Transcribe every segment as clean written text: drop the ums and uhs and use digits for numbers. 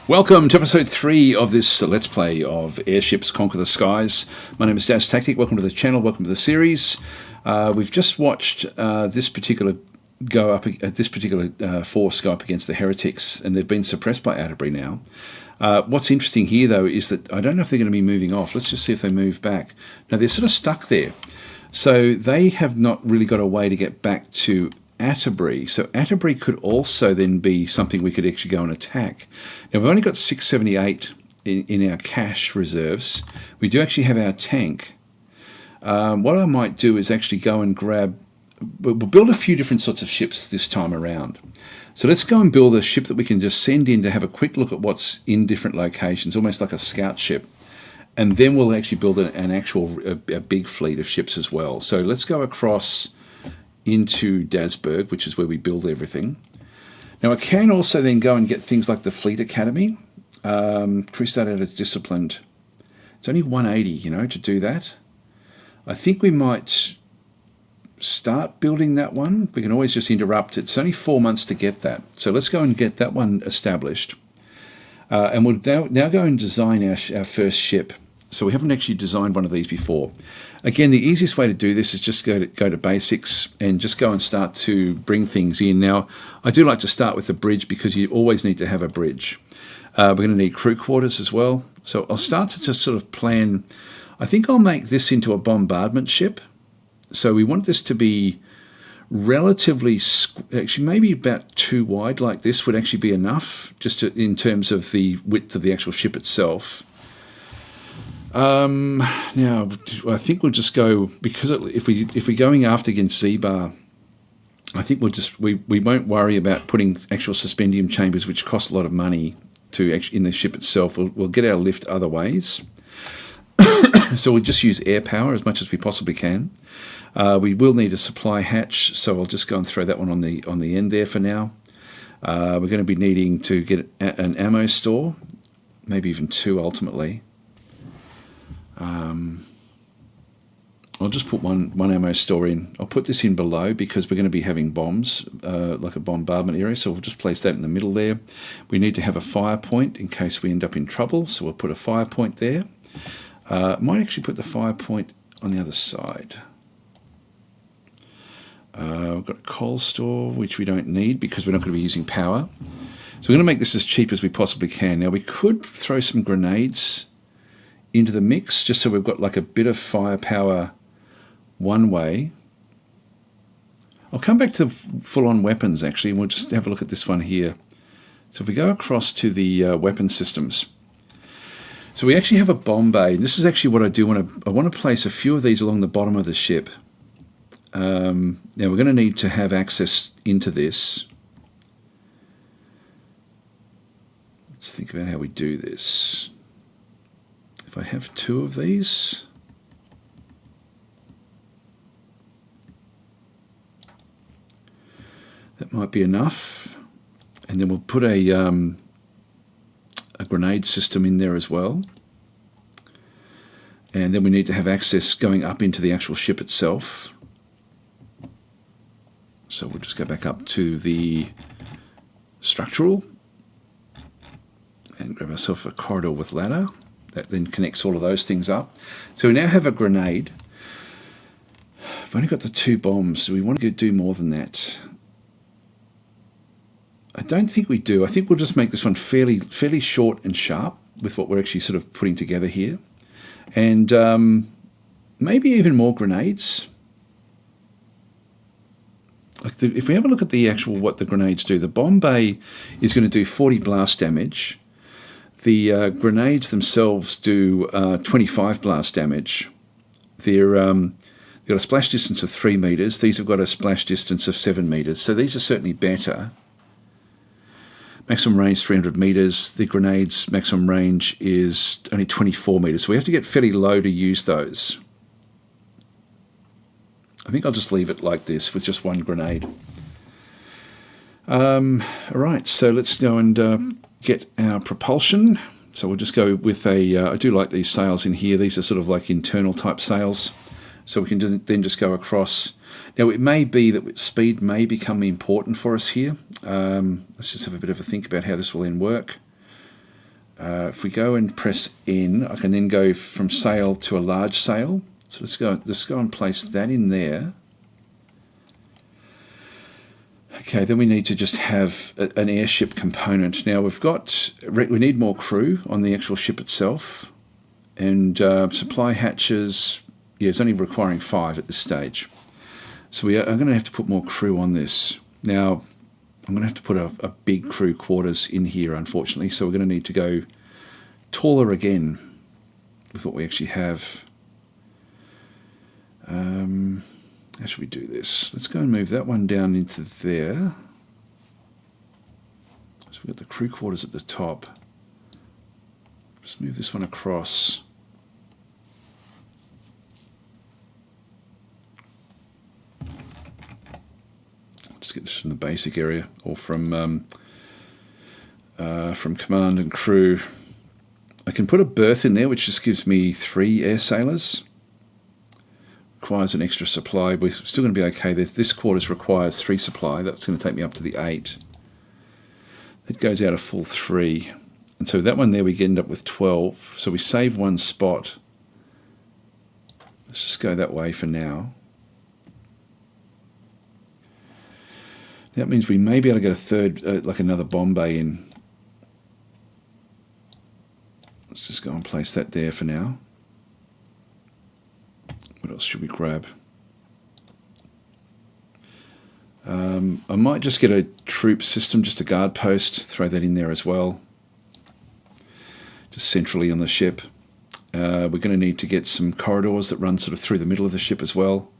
Welcome to episode 3 of this Let's Play of Airships Conquer the Skies. My name is DasTactic. Welcome to the channel. Welcome to the series. We've just watched this particular force go up against the heretics, and they've been suppressed by Atterbury now. What's interesting here, though, is that I don't know if they're going to be moving off. Let's just see if they move back. Now, they're sort of stuck there. So they have not really got a way to get back to Atterbury. So Atterbury could also then be something we could actually go and attack. Now, we've only got 678 in our cash reserves. We do actually have our tank. What I might do is actually go and we'll build a few different sorts of ships this time around. So let's go and build a ship that we can just send in to have a quick look at what's in different locations, almost like a scout ship. And then we'll actually build a big fleet of ships as well. So let's go across into Dasburg, which is where we build everything. Now I can also then go and get things like the Fleet Academy. Crew start out as disciplined. It's only 180, to do that. I think we might start building that one. We can always just interrupt. It's only 4 months to get that. So let's go and get that one established. And we'll now go and design our first ship. So we haven't actually designed one of these before. Again, the easiest way to do this is just go to basics and just go and start to bring things in. Now, I do like to start with the bridge because you always need to have a bridge. We're going to need crew quarters as well. So I'll start to just sort of plan. I think I'll make this into a bombardment ship. So we want this to be relatively, actually maybe about 2 wide like this would actually be enough, just in terms of the width of the actual ship itself. Now, I think we'll just go, because if we're going after against Z-Bar, I think we won't worry about putting actual suspendium chambers, which cost a lot of money to actually in the ship itself. We'll get our lift other ways. So we'll just use air power as much as we possibly can. We will need a supply hatch, so I'll just go and throw that one on the end there for now. We're going to be needing to get an ammo store, maybe even 2 ultimately. I'll just put one ammo store in. I'll put this in below because we're going to be having bombs, like a bombardment area, so we'll just place that in the middle there. We need to have a fire point in case we end up in trouble, so we'll put a fire point there. Might actually put the fire point on the other side. We've got a coal store, which we don't need because we're not going to be using power. So we're going to make this as cheap as we possibly can. Now, we could throw some grenades into the mix, just so we've got like a bit of firepower one way. I'll come back to full-on weapons, actually, and we'll just have a look at this one here. So if we go across to the weapon systems. So we actually have a bomb bay. And this is actually what I do. I want to place a few of these along the bottom of the ship. Now we're going to need to have access into this. Let's think about how we do this. If I have 2 of these, that might be enough. And then we'll put a grenade system in there as well. And then we need to have access going up into the actual ship itself. So we'll just go back up to the structural and grab ourselves a corridor with ladder. That then connects all of those things up. So we now have a grenade. We've only got the 2 bombs, so we want to do more than that. I don't think we do. I think we'll just make this one fairly short and sharp with what we're actually sort of putting together here. And maybe even more grenades. If we have a look at the actual what the grenades do, the bomb bay is going to do 40 blast damage. The grenades themselves do 25 blast damage. They've got a splash distance of 3 meters. These have got a splash distance of 7 meters. So these are certainly better. Maximum range 300 meters. The grenades maximum range is only 24 meters. So we have to get fairly low to use those. I think I'll just leave it like this with just 1 grenade. Alright, so let's go and get our propulsion. So we'll just go with I do like these sails in here. These are sort of like internal type sails. So we can then just go across. Now it may be that speed may become important for us here. Let's just have a bit of a think about how this will then work. if we go and press N, I can then go from sail to a large sail. So let's go and place that in there. Okay, then we need to just have an airship component. Now we need more crew on the actual ship itself, and supply hatches. Yeah, it's only requiring 5 at this stage. So I'm going to have to put more crew on this. Now, I'm going to have to put a big crew quarters in here, unfortunately. So we're going to need to go taller again with what we actually have. How should we do this? Let's go and move that one down into there. So we've got the crew quarters at the top. Just move this one across. Just get this from the basic area, or from command and crew. I can put a berth in there, which just gives me 3 air sailors. Requires an extra supply. We're still going to be okay. This quarters requires 3 supply. That's going to take me up to the 8. It goes out a full 3. And so that one there we end up with 12. So we save 1 spot. Let's just go that way for now. That means we may be able to get a third, like another bomb bay in. Let's just go and place that there for now. What else should we grab? I might just get a troop system, just a guard post, throw that in there as well. Just centrally on the ship. We're going to need to get some corridors that run sort of through the middle of the ship as well.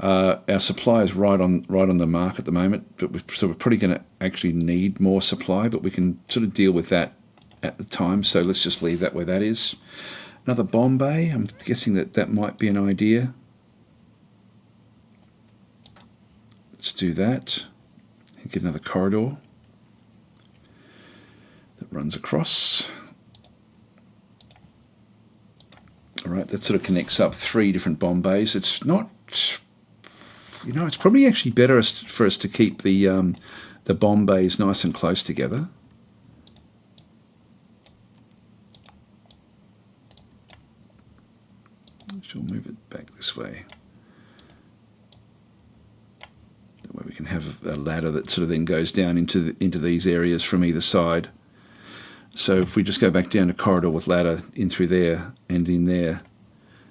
Our supply is right on the mark at the moment, but we're probably going to actually need more supply, but we can sort of deal with that at the time. So let's just leave that where that is. Another bomb bay. I'm guessing that might be an idea. Let's do that. And get another corridor that runs across. All right, that sort of connects up 3 different bomb bays. It's not, it's probably actually better for us to keep the bomb bays nice and close together. We'll move it back this way. That way we can have a ladder that sort of then goes down into these areas from either side. So if we just go back down to corridor with ladder in through there and in there.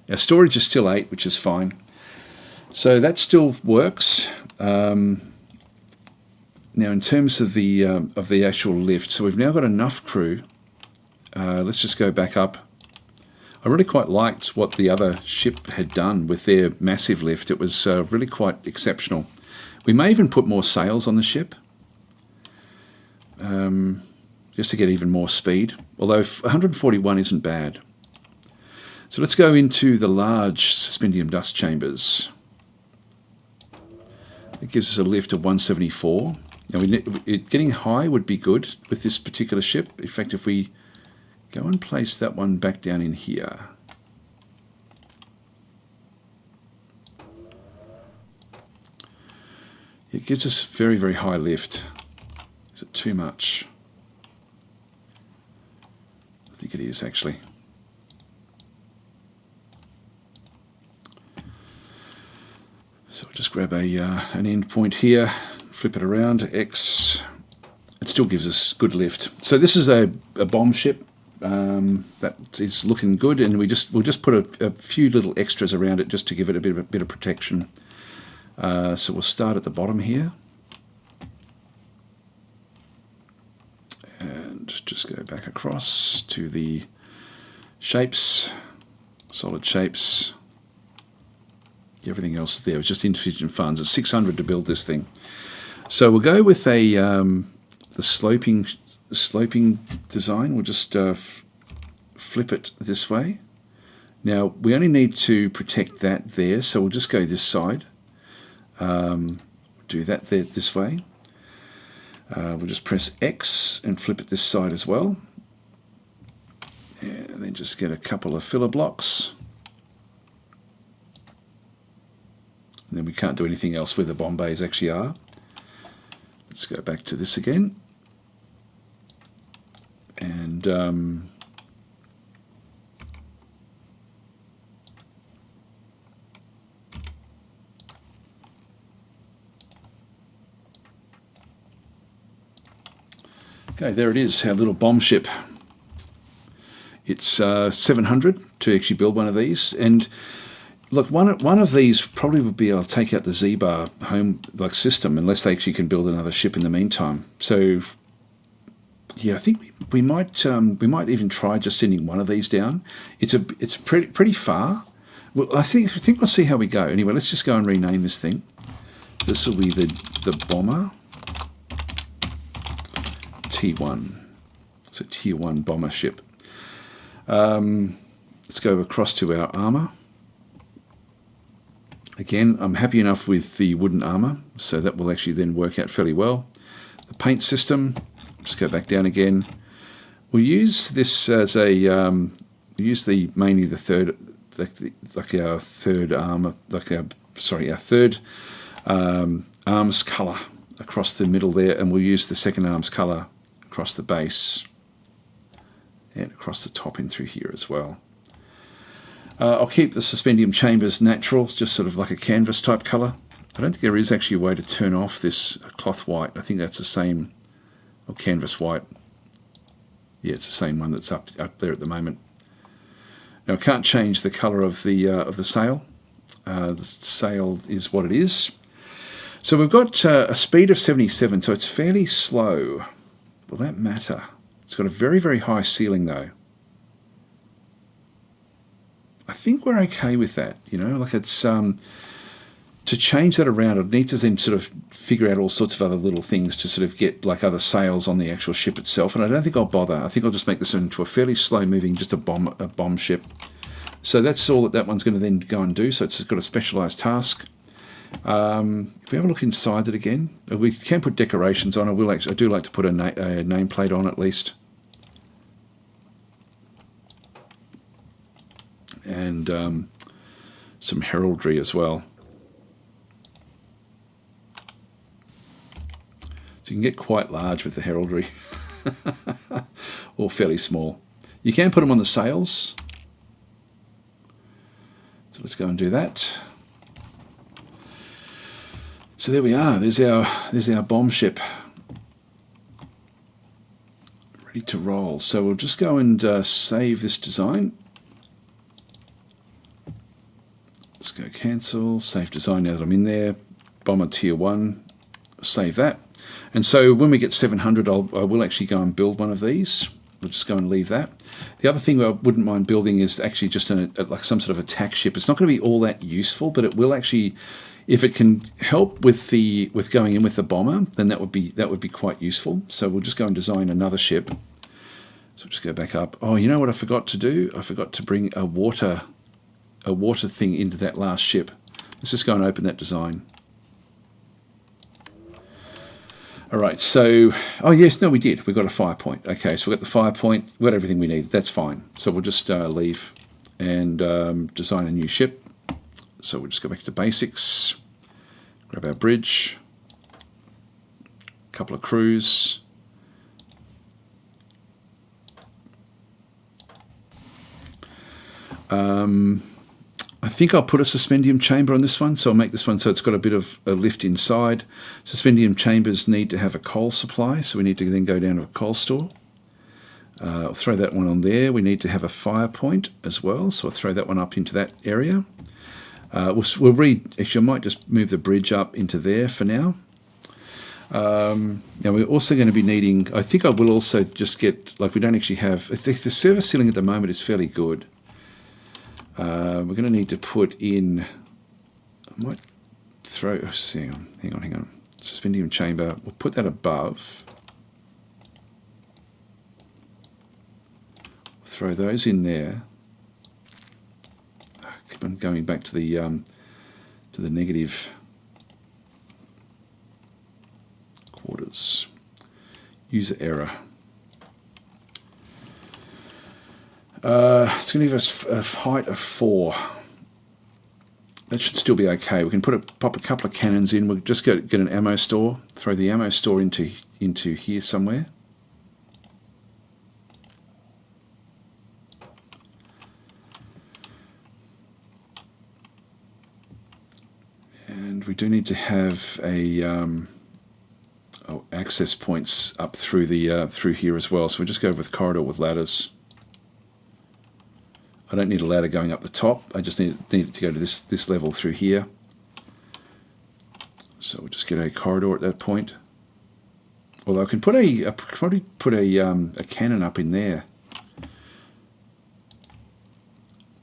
Our storage is still 8, which is fine. So that still works. Now in terms of the actual lift, so we've now got enough crew. Let's just go back up. I really quite liked what the other ship had done with their massive lift. It was really quite exceptional. We may even put more sails on the ship, just to get even more speed, although 141 isn't bad. So let's go into the large suspendium dust chambers. It gives us a lift of 174. Now, getting high would be good with this particular ship. In fact, if we go and place that one back down in here. It gives us very, very high lift. Is it too much? I think it is actually. So we'll just grab an end point here, flip it around, X. It still gives us good lift. So this is a bomb ship. That is looking good, and we'll just put a few little extras around it just to give it a bit of protection. So we'll start at the bottom here, and just go back across to the shapes, solid shapes. Everything else there was just insufficient funds. It's 600 to build this thing, so we'll go with the sloping design. We'll just flip it this way. Now we only need to protect that there, so we'll just go this side. Do that there this way. We'll just press X and flip it this side as well, and then just get a couple of filler blocks. And then we can't do anything else where the bomb bays actually are. Let's go back to this again. And Okay, there it is, our little bomb ship. It's 700 to actually build one of these, and look, one of these probably would be able to take out the Z-bar home system unless they actually can build another ship in the meantime. So yeah, I think we might even try just sending one of these down. It's pretty far. Well, I think we'll see how we go. Anyway, let's just go and rename this thing. This will be the bomber T1. So tier 1 bomber ship. Let's go across to our armor. Again, I'm happy enough with the wooden armor, so that will actually then work out fairly well. The paint system, just go back down again. We'll use this as a mainly the third, like our third armor, our third arms color across the middle there, and we'll use the second arms color across the base and across the top in through here as well. I'll keep the suspendium chambers natural, just sort of like a canvas type colour. I don't think there is actually a way to turn off this cloth white. I think that's the same, or canvas white. Yeah, it's the same one that's up there at the moment. Now I can't change the colour of the sail. The sail is what it is. So we've got a speed of 77, so it's fairly slow. Will that matter? It's got a very, very high ceiling though. I think we're okay with that, you know, like it's, to change that around, I'd need to then sort of figure out all sorts of other little things to sort of get like other sails on the actual ship itself, and I don't think I'll bother. I think I'll just make this into a fairly slow moving, just a bomb ship. So that's all that one's going to then go and do, so it's got a specialised task. If we have a look inside it again, we can put decorations on. I do like to put a nameplate on at least. And some heraldry as well. So you can get quite large with the heraldry, or fairly small. You can put them on the sails. So let's go and do that. So there we are. There's our bomb ship, ready to roll. So we'll just go and save this design. Let's go cancel, save design now that I'm in there. Bomber tier 1, save that. And so when we get 700, I will actually go and build one of these. We'll just go and leave that. The other thing I wouldn't mind building is actually just like some sort of attack ship. It's not going to be all that useful, but it will actually, if it can help with going in with the bomber, then that would be quite useful. So we'll just go and design another ship. So we'll just go back up. Oh, you know what I forgot to do? I forgot to bring a water thing into that last ship. Let's just go and open that design. All right, so, oh yes, no, we did. We got a fire point. Okay, so we got the fire point, we got everything we need. That's fine. So we'll just leave and design a new ship. So we'll just go back to basics, grab our bridge, a couple of crews. I think I'll put a suspendium chamber on this one, so I'll make this one so it's got a bit of a lift inside. Suspendium chambers need to have a coal supply, so we need to then go down to a coal store. I'll throw that one on there. We need to have a fire point as well, so I'll throw that one up into that area. Actually, I might just move the bridge up into there for now. Now we're also going to be needing, I think I will also just get, like we don't actually have, the service ceiling at the moment is fairly good. We're going to need to put in, I might throw, hang on, suspendium chamber, we'll put that above. Throw those in there. Keep on going back to the negative quarters. User error. It's going to give us a height of 4. That should still be okay. We can pop a couple of cannons in. We'll just get an ammo store. Throw the ammo store into here somewhere. And we do need to have a access points up through the through here as well. So we'll just go with corridor with ladders. I don't need a ladder going up the top. I just need it to go to this level through here. So we'll just get a corridor at that point. Although I can put probably put a cannon up in there.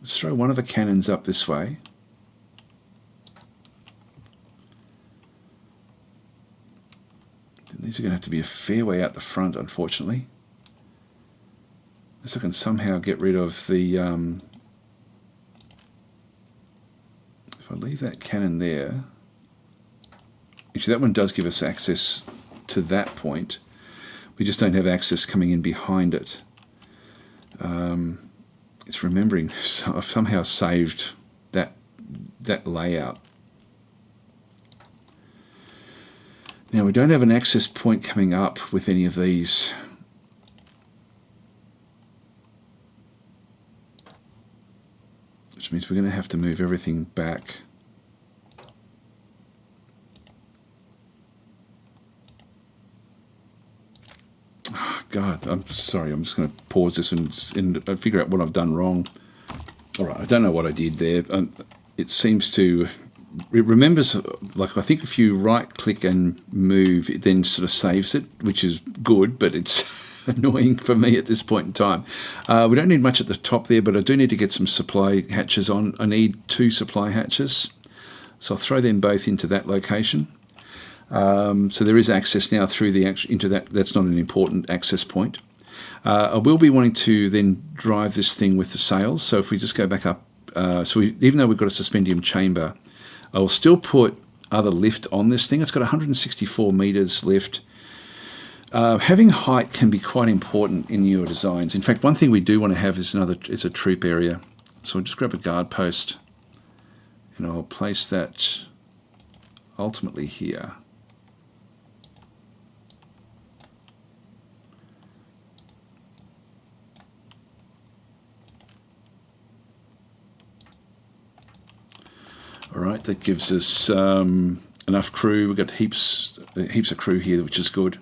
Let's throw one of the cannons up this way. These are going to have to be a fair way out the front, unfortunately. Unless I can somehow get rid of the... if I leave that cannon there... Actually, that one does give us access to that point. We just don't have access coming in behind it. It's remembering, I've somehow saved that layout. Now we don't have an access point coming up with any of these. Which means we're going to have to move everything back. Oh, God, I'm sorry, I'm just going to pause this and figure out what I've done wrong. Alright, I don't know what I did there. It seems to... It remembers, like I think if you right click and move, it then sort of saves it, which is good, but it's annoying for me at this point in time. We don't need much at the top there, but I do need to get some supply hatches on. I need 2 supply hatches, so I'll throw them both into that location. So there is access now through into that. That's not an important access point. I will be wanting to then drive this thing with the sails. So if we just go back up, even though we've got a suspendium chamber, I will still put other lift on this thing. It's got 164 meters lift. Having height can be quite important in your designs. In fact, one thing we do want to have is a troop area. So I'll just grab a guard post and I'll place that ultimately here. All right, that gives us enough crew. We've got heaps of crew here, which is good.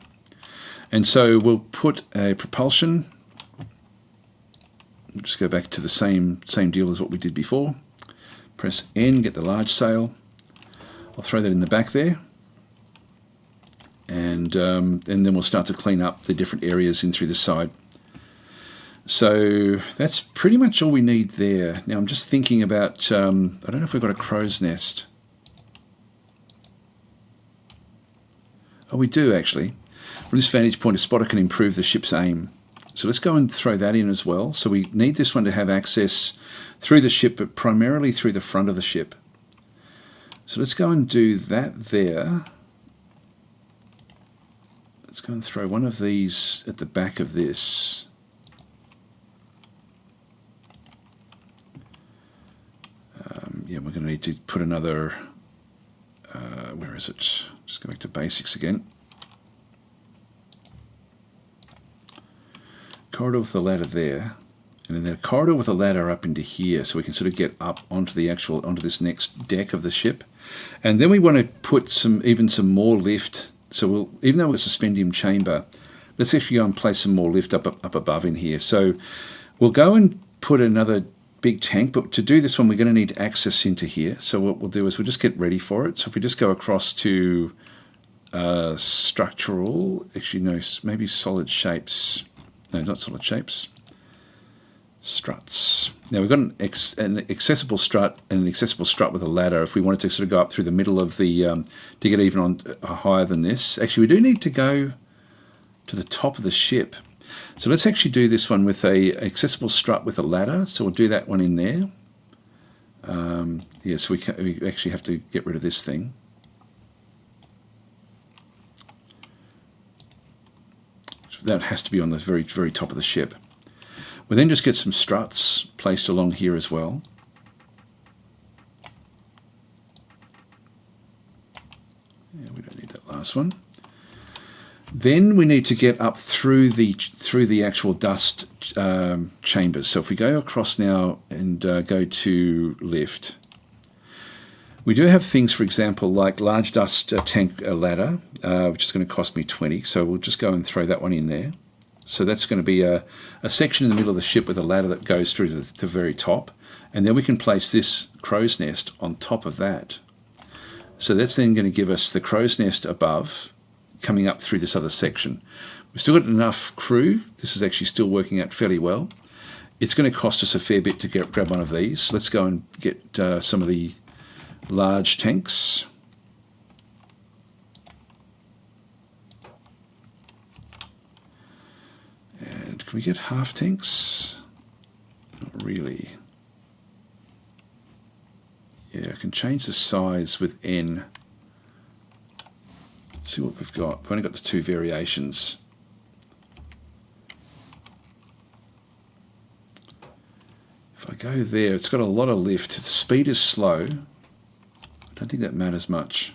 And so we'll put a propulsion. We'll just go back to the same deal as what we did before. Press N, get the large sail. I'll throw that in the back there. And then we'll start to clean up the different areas in through the side. So that's pretty much all we need there. Now I'm just thinking about, I don't know if we've got a crow's nest. Oh, we do actually. From this vantage point, a spotter can improve the ship's aim. So let's go and throw that in as well. So we need this one to have access through the ship, but primarily through the front of the ship. So let's go and do that there. Let's go and throw one of these at the back of this. Yeah, we're going to need to put another, where is it? Just go back to basics again. Corridor with the ladder there, and then a corridor with a ladder up into here, so we can sort of get up onto onto this next deck of the ship. And then we want to put even some more lift. So even though it's a suspendium chamber, let's actually go and place some more lift up above in here. So we'll go and put another big tank, but to do this one we're going to need access into here. So what we'll do is we'll just get ready for it. So if we just go across to structural, actually no, maybe solid shapes. No, it's not solid shapes. Struts. Now we've got an accessible strut and an accessible strut with a ladder. If we wanted to sort of go up through the middle of the, to get even on higher than this. Actually, we do need to go to the top of the ship. So let's actually do this one with a accessible strut with a ladder. So we'll do that one in there. Yeah, so we actually have to get rid of this thing. So that has to be on the very, very top of the ship. We'll then just get some struts placed along here as well. Yeah, we don't need that last one. Then we need to get up through the actual dust chambers. So if we go across now and go to lift, We do have things, for example, like large dust tank ladder, which is going to cost me 20. So we'll just go and throw that one in there. So that's going to be a section in the middle of the ship with a ladder that goes through to the very top. And then we can place this crow's nest on top of that. So that's then going to give us the crow's nest above, coming up through this other section. We've still got enough crew. This is actually still working out fairly well. It's going to cost us a fair bit to grab one of these. Let's go and get some of the large tanks. And can we get half tanks? Not really. Yeah, I can change the size with N. Let's see what we've got. We've only got the two variations. If I go there, it's got a lot of lift. The speed is slow. I don't think that matters much.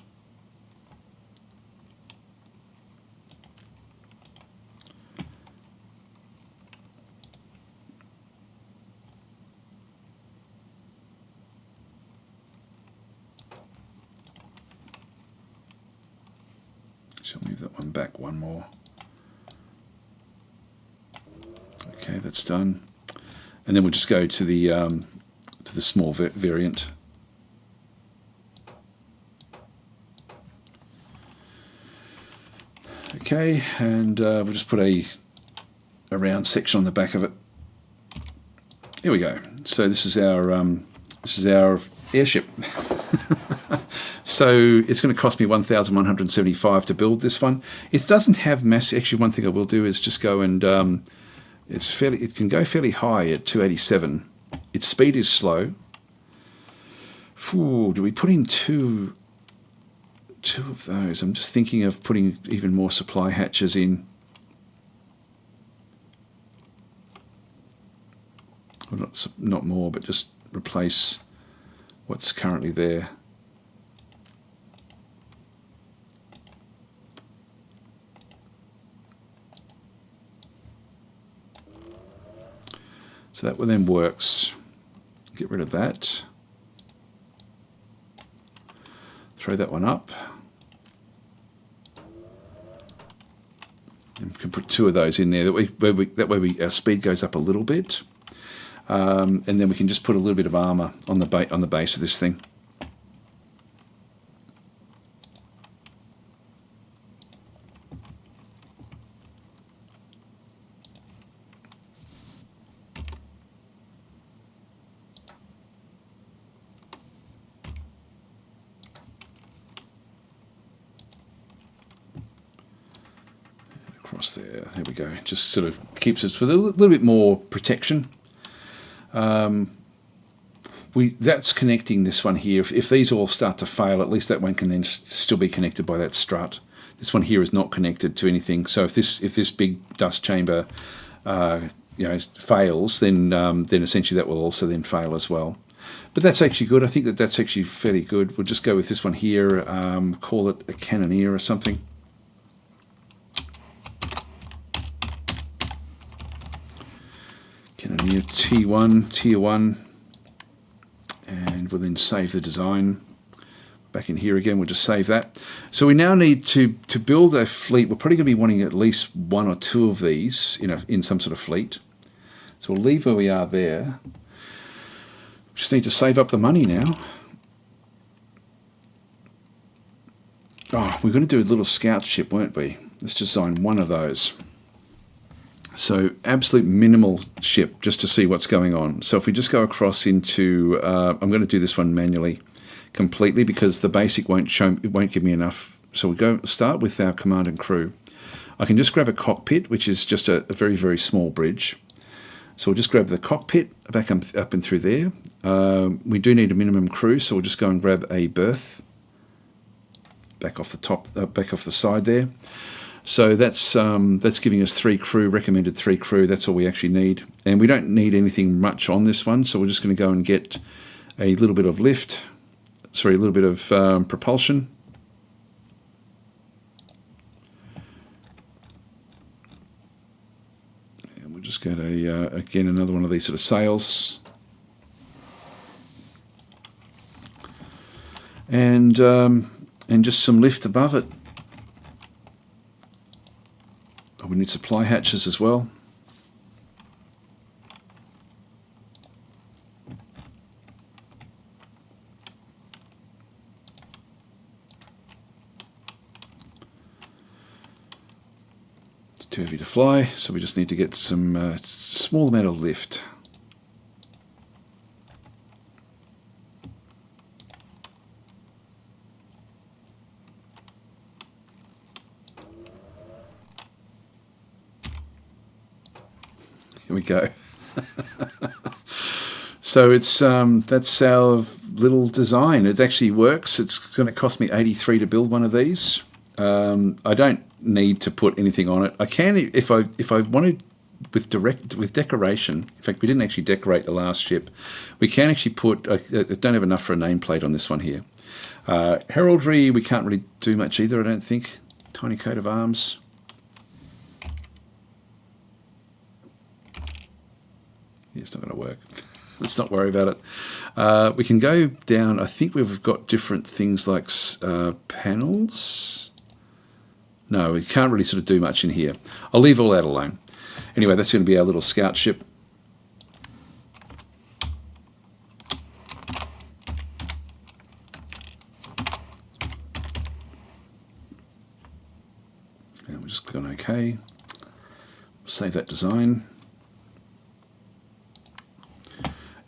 Shall move that one back one more. Okay, that's done. And then we'll just go to the small variant. Okay, and we'll just put a round section on the back of it. Here we go. So this is our airship. So it's going to cost me 1,175 to build this one. It doesn't have mass. Actually, one thing I will do is just go and it can go fairly high at 287. Its speed is slow. Ooh, do we put in two of those? I'm just thinking of putting even more supply hatches in. Well, not more, but just replace what's currently there. So that one then works. Get rid of that. Throw that one up. And we can put two of those in there. That way our speed goes up a little bit. And then we can just put a little bit of armor on the base of this thing. Across there we go. Just sort of keeps us with a little bit more protection. That's connecting this one here. If these all start to fail, at least that one can then still be connected by that strut. This one here is not connected to anything. So if this big dust chamber fails, then essentially that will also then fail as well. But that's actually good. I think that's actually fairly good. We'll just go with this one here. Call it a cannoneer or something. Cannoneer T1, Tier 1, and we'll then save the design. Back in here again, we'll just save that. So we now need to build a fleet. We're probably going to be wanting at least one or two of these in some sort of fleet. So we'll leave where we are there. Just need to save up the money now. Oh, we're going to do a little scout ship, weren't we? Let's design one of those. So absolute minimal ship just to see what's going on. So if we just go across into, I'm going to do this one manually completely because the basic won't give me enough. So we start with our command and crew. I can just grab a cockpit, which is just a very, very small bridge. So we'll just grab the cockpit back up and through there. We do need a minimum crew, so we'll just go and grab a berth back off the top, back off the side there. So that's giving us 3 crew, recommended 3 crew. That's all we actually need. And we don't need anything much on this one, so we're just going to go and get a little bit of a little bit of propulsion. And we'll just get again, another one of these sort of sails. and just some lift above it. Oh, we need supply hatches as well. Too heavy to fly, so we just need to get some small amount of lift. Here we go. So it's that's our little design. It actually works. It's going to cost me 83 to build one of these. I don't need to put anything on it. I can if I wanted with decoration. In fact, we didn't actually decorate the last ship. We can actually put. I don't have enough for a nameplate on this one here. Heraldry, we can't really do much either, I don't think. Tiny coat of arms. Yeah, it's not going to work. Let's not worry about it. We can go down. I think we've got different things like panels. No, we can't really sort of do much in here. I'll leave all that alone. Anyway, that's going to be our little scout ship. And we'll just click on OK. Save that design.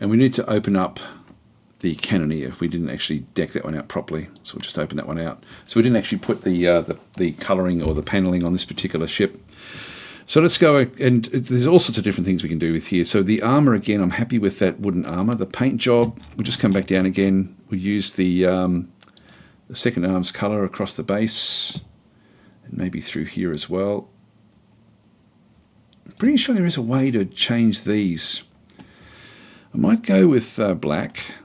And we need to open up the cannoneer. We didn't actually deck that one out properly, so we'll just open that one out. So we didn't actually put the colouring or the panelling on this particular ship. So let's go, and there's all sorts of different things we can do with here. So the armour, again, I'm happy with that wooden armour. The paint job, we'll just come back down again. We'll use the second arms colour across the base, and maybe through here as well. I'm pretty sure there is a way to change these. I might go with black,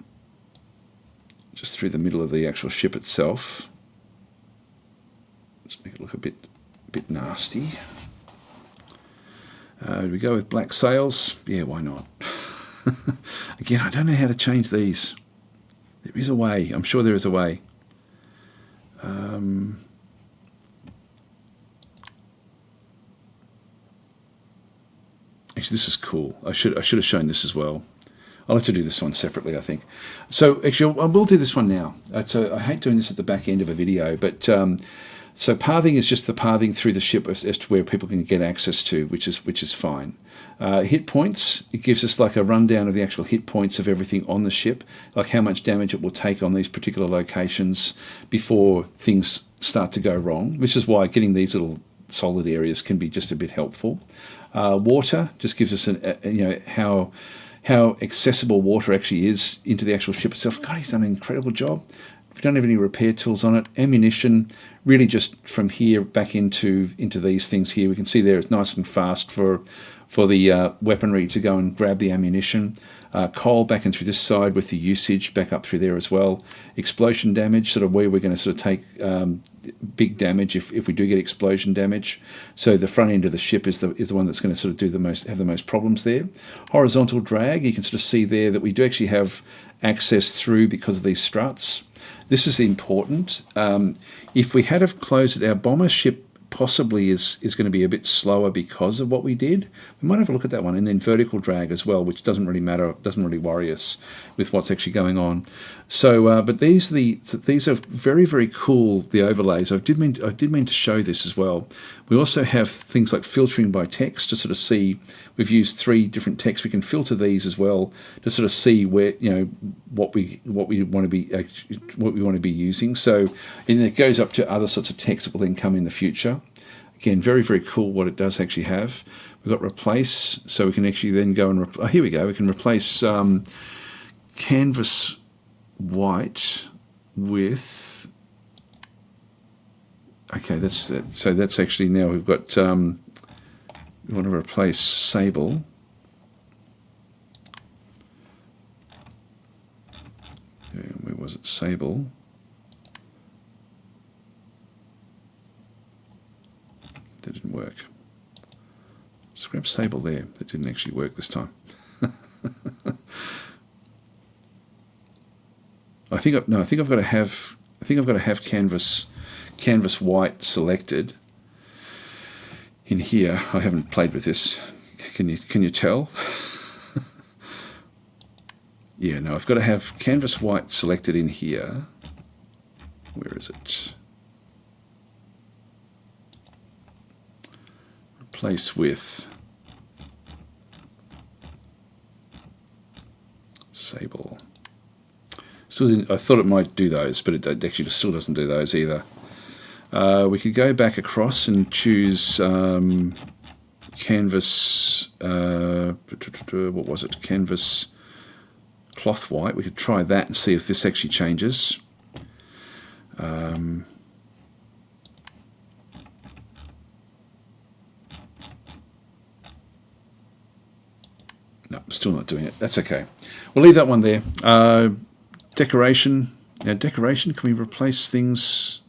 just through the middle of the actual ship itself. Just make it look a bit nasty. Do we go with black sails? Yeah, why not? Again, I don't know how to change these. There is a way. I'm sure there is a way. Actually, this is cool. I should have shown this as well. I'll have to do this one separately, I think. So actually, I will do this one now. So I hate doing this at the back end of a video, but so pathing is just the pathing through the ship as to where people can get access to, which is fine. Hit points, it gives us like a rundown of the actual hit points of everything on the ship, like how much damage it will take on these particular locations before things start to go wrong, which is why getting these little solid areas can be just a bit helpful. Water just gives us how accessible water actually is into the actual ship itself. God, he's done an incredible job. If you don't have any repair tools on it, ammunition, really just from here back into these things here. We can see there it's nice and fast for the weaponry to go and grab the ammunition. Coal back in through this side with the usage back up through there as well. Explosion damage, sort of where we're going to sort of take big damage if we do get explosion damage. So the front end of the ship is the one that's going to sort of have the most problems there. Horizontal drag, you can sort of see there that we do actually have access through because of these struts. This is important. If we had have closed it, our bomber ship possibly is going to be a bit slower because of what we did. We might have a look at that one. And then vertical drag as well, which doesn't really matter, doesn't really worry us with what's actually going on. So, but these are very, very cool, the overlays. I did mean to show this as well. We also have things like filtering by text to sort of see. We've used 3 different texts. We can filter these as well to sort of see where, what we want to be using. So, and it goes up to other sorts of text that will then come in the future. Again, very, very cool what it does actually have. We've got replace, so we can actually then go and here we go. We can replace canvas white with. Okay, that's it. So that's actually now we've got. We want to replace sable. Where was it? Sable. That didn't work. Let's grab sable there. That didn't actually work this time. I think I've got to have I think I've got to have canvas white selected in here. I haven't played with this. Can you tell? Yeah, no, I've got to have canvas white selected in here. Where is it? Replace with sable. Still, I thought it might do those, but it actually still doesn't do those either. We could go back across and choose canvas. What was it? Canvas cloth white. We could try that and see if this actually changes. No, still not doing it. That's okay. We'll leave that one there. Decoration. Now, decoration, can we replace things?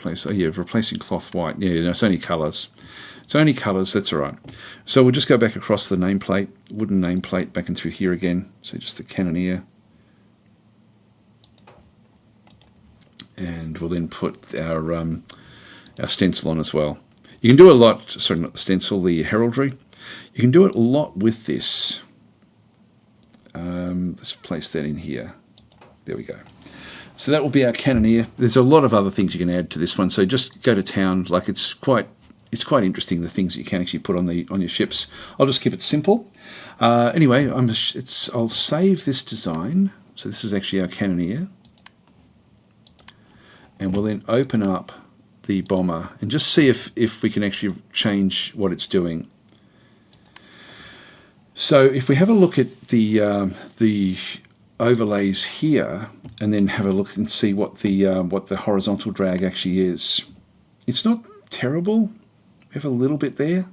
Oh yeah, replacing cloth white. Yeah, no, it's only colours. It's only colours, that's all right. So we'll just go back across the nameplate, wooden nameplate, back and through here again. So just the Cannoneer. And we'll then put our stencil on as well. You can do a lot, sorry, not the stencil, the heraldry. You can do it a lot with this. Let's place that in here. There we go. So that will be our Cannoneer. There's a lot of other things you can add to this one. So just go to town. Like it's quite interesting, the things that you can actually put on your ships. I'll just keep it simple. Anyway, I'll save this design. So this is actually our Cannoneer, and we'll then open up the bomber and just see if we can actually change what it's doing. So if we have a look at the overlays here, and then have a look and see what the horizontal drag actually is, it's not terrible. We have a little bit there.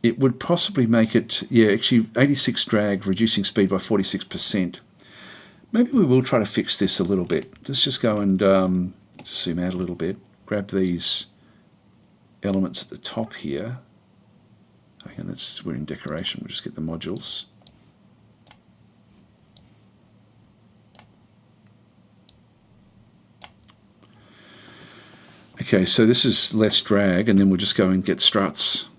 It would possibly make it, yeah, actually 86 drag, reducing speed by 46%. Maybe we will try to fix this a little bit. Let's just go and zoom out a little bit. Grab these elements at the top here. Okay, we're in decoration. We'll just get the modules. Okay, so this is less drag, and then we'll just go and get struts.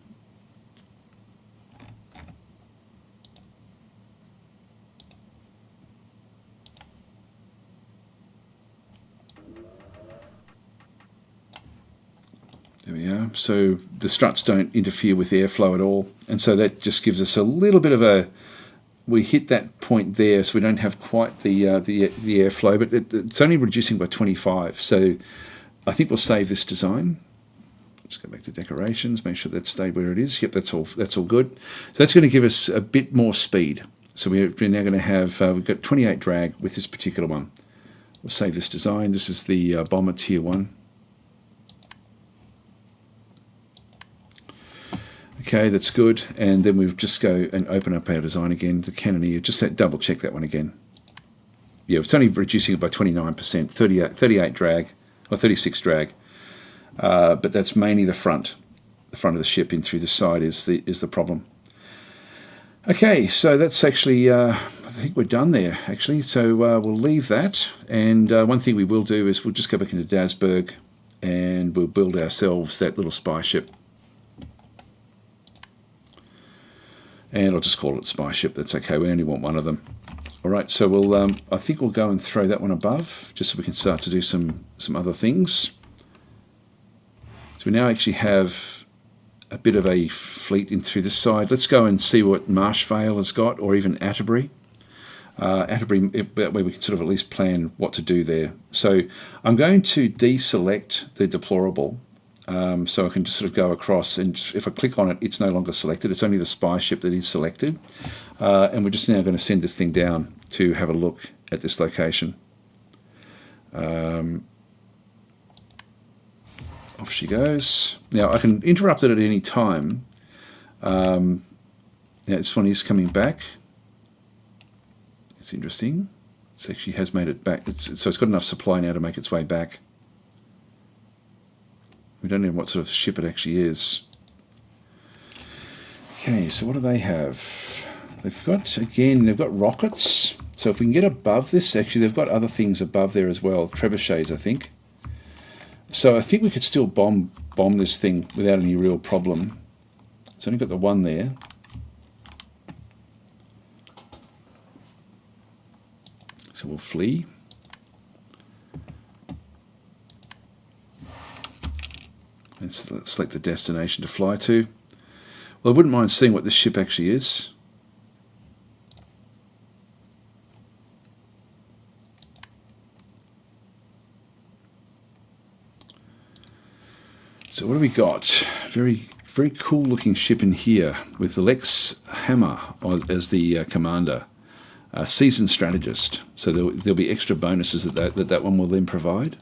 There we are. So the struts don't interfere with airflow at all, and so that just gives us a little bit of a. We hit that point there, so we don't have quite the airflow, but it's only reducing by 25. So I think we'll save this design. Let's go back to decorations, make sure that stayed where it is. Yep, that's all good. So that's going to give us a bit more speed. So we're now going to have, we've got 28 drag with this particular one. We'll save this design. This is the Bomber Tier 1. Okay, that's good. And then we'll just go and open up our design again, the Cannoneer. Just double check that one again. Yeah, it's only reducing it by 29%, 38 drag, or 36 drag. But that's mainly the front of the ship. In through the side is the problem. Okay, so that's actually, I think we're done there, actually. So we'll leave that. And one thing we will do is we'll just go back into Dasberg and we'll build ourselves that little spy ship. And I'll just call it spy ship. That's okay. We only want one of them. All right. So we'll. I think we'll go and throw that one above, just so we can start to do some other things. So we now actually have a bit of a fleet in through this side. Let's go and see what Marshvale has got, or even Atterbury. Atterbury. That way we can sort of at least plan what to do there. So I'm going to deselect the deplorable. So I can just sort of go across, and if I click on it, it's no longer selected. It's only the spy ship that is selected. And we're just now going to send this thing down to have a look at this location. Off she goes. Now I can interrupt it at any time. Now this one is coming back. It's interesting. It actually has made it back. So it's got enough supply now to make its way back. We don't know what sort of ship it actually is. Okay, so what do they have? They've got rockets. So if we can get above this, actually they've got other things above there as well, trebuchets I think. So I think we could still bomb this thing without any real problem. It's only got the one there. So we'll flee. And select the destination to fly to. Well, I wouldn't mind seeing what this ship actually is. So what do we got? Very, very cool looking ship in here with Lex Hammer as the commander. Seasoned strategist. So there'll be extra bonuses that one will then provide.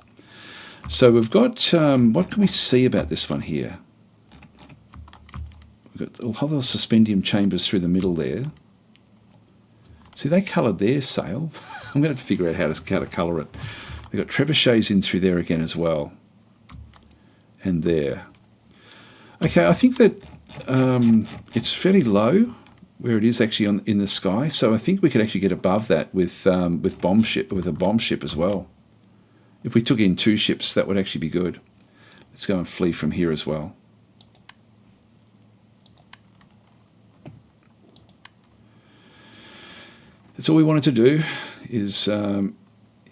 So we've got, what can we see about this one here? We've got all the suspendium chambers through the middle there. See, they coloured their sail. I'm going to have to figure out how to colour it. They've got trebuchets in through there again as well. And there. Okay, I think that it's fairly low where it is actually in the sky. So I think we could actually get above that with a bomb ship as well. If we took in 2 ships, that would actually be good. Let's go and flee from here as well. That's all we wanted to do is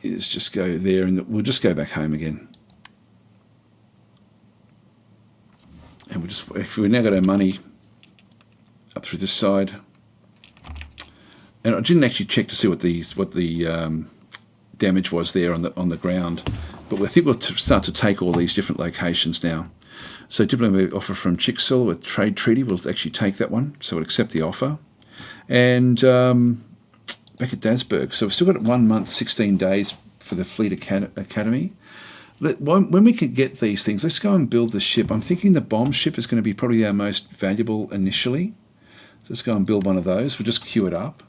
just go there, and we'll just go back home again. And if we now got our money up through this side, and I didn't actually check to see what the damage was there on the ground, but I think we'll start to take all these different locations now. So diplomatic offer from Chicxul with trade treaty, we'll actually take that one, so we'll accept the offer. And back at Dasburg, so we've still got 1 month, 16 days for the Fleet Academy. When we can get these things, let's go and build the ship. I'm thinking the bomb ship is going to be probably our most valuable initially. So let's go and build one of those. We'll just queue it up.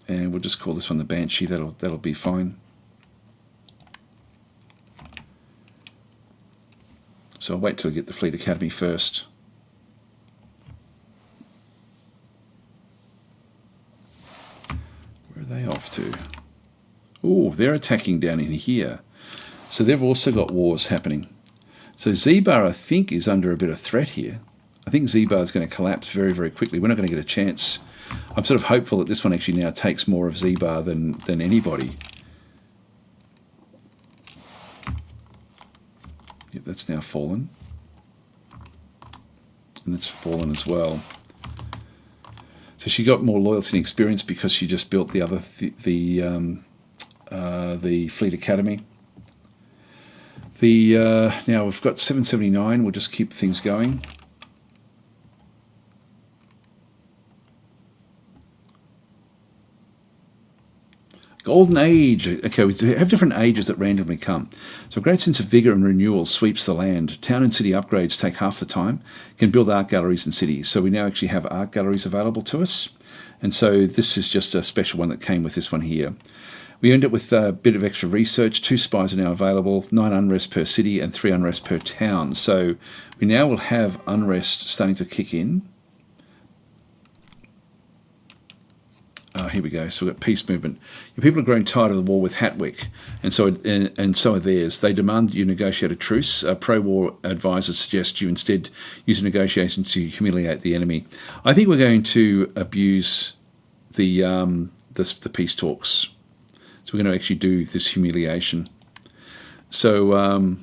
And we'll just call this one the Banshee. That'll be fine. So I'll wait till I get the Fleet Academy first. Where are they off to? Oh, they're attacking down in here. So they've also got wars happening. So Zibar, I think, is under a bit of threat here. I think Zibar is going to collapse very, very quickly. We're not going to get a chance. I'm sort of hopeful that this one actually now takes more of Zibar than anybody. Yep, that's now fallen. And that's fallen as well. So she got more loyalty and experience because she just built the other the Fleet Academy. Now we've got 779. We'll just keep things going. Golden Age. Okay, we have different ages that randomly come. So a great sense of vigour and renewal sweeps the land. Town and city upgrades take half the time. Can build art galleries in cities. So we now actually have art galleries available to us. And so this is just a special one that came with this one here. We end up with a bit of extra research. 2 spies are now available, 9 unrest per city and 3 unrest per town. So we now will have unrest starting to kick in. Here we go. So we've got peace movement. People are growing tired of the war with Hatwick, and so are theirs. They demand you negotiate a truce. Pro-war advisors suggest you instead use a negotiation to humiliate the enemy. I think we're going to abuse the peace talks. So we're going to actually do this humiliation. So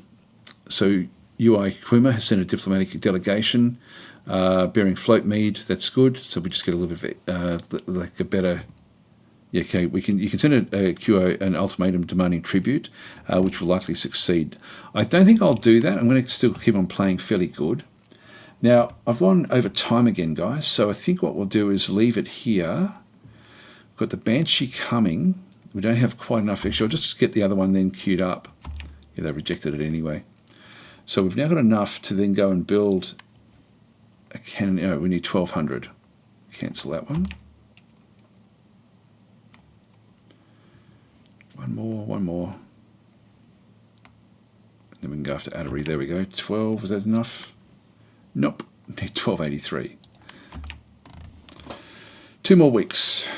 UI Kuma has sent a diplomatic delegation bearing float mead. That's good. So we just get a little bit of like a better. Yeah, okay. You can send a QO an ultimatum demanding tribute, which will likely succeed. I don't think I'll do that. I'm going to still keep on playing fairly good. Now I've gone over time again, guys. So I think what we'll do is leave it here. We've got the Banshee coming. We don't have quite enough extra. I'll just get the other one then queued up. Yeah, they rejected it anyway. So we've now got enough to then go and build a cannon. Oh, we need 1200. Cancel that one. One more. And then we can go after Atterbury. There we go. 12, is that enough? Nope. Need 1283. 2 more weeks.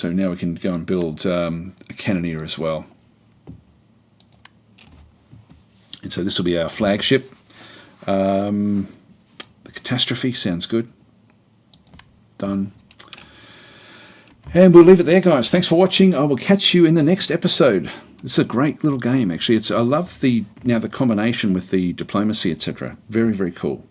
So now we can go and build a cannoneer as well. And so this will be our flagship. The catastrophe sounds good. Done. And we'll leave it there, guys. Thanks for watching. I will catch you in the next episode. It's a great little game, actually. I love the combination with the diplomacy, etc. Very, very cool.